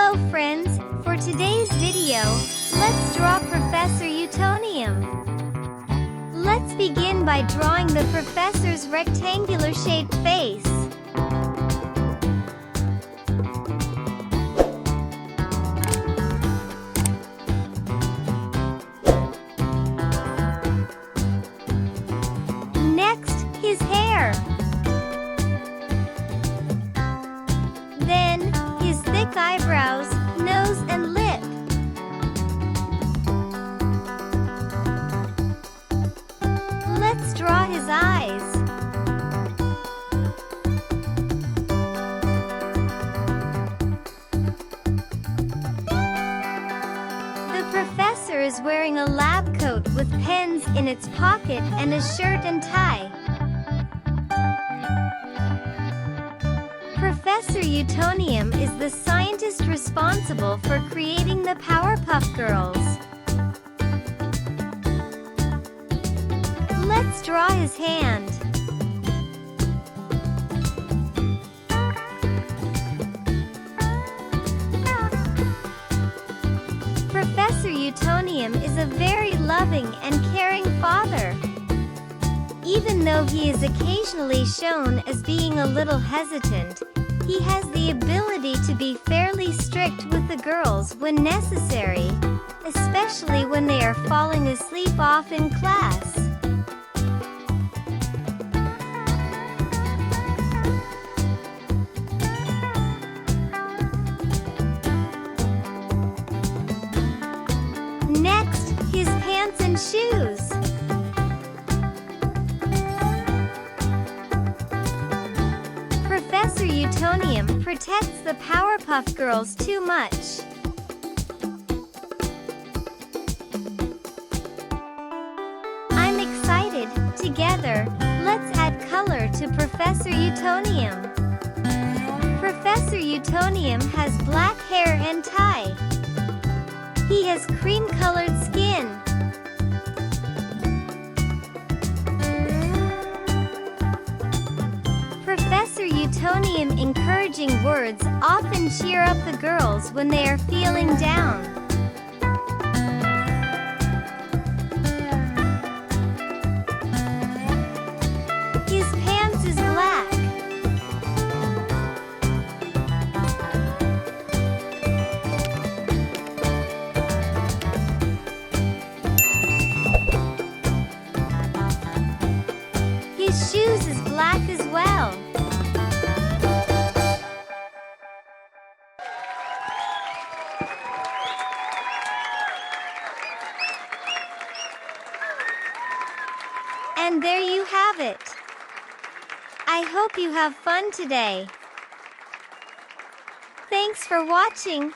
Hello friends, for today's video, let's draw Professor Utonium. Let's begin by drawing the professor's rectangular-shaped face. Next, his hair. Then, his thick eyebrows, nose and lip. Let's draw his eyes. The professor is wearing a lab coat with pens in its pocket and a shirt and tie. Professor Utonium is the scientist responsible for creating the Powerpuff Girls. Let's draw his hand. Professor Utonium is a very loving and caring father. Even though he is occasionally shown as being a little hesitant, he has the ability to be fairly strict with the girls when necessary, especially when they are falling asleep off in class. Next, his pants and shoes. Professor Utonium protects the Powerpuff Girls too much. I'm excited. Together, let's add color to Professor Utonium. Professor Utonium has black hair and tie. He has cream-colored skin. Professor Utonium encouraging words often cheer up the girls when they are feeling down. His pants is black. His shoes is black as well. And there you have it. I hope you have fun today. Thanks for watching.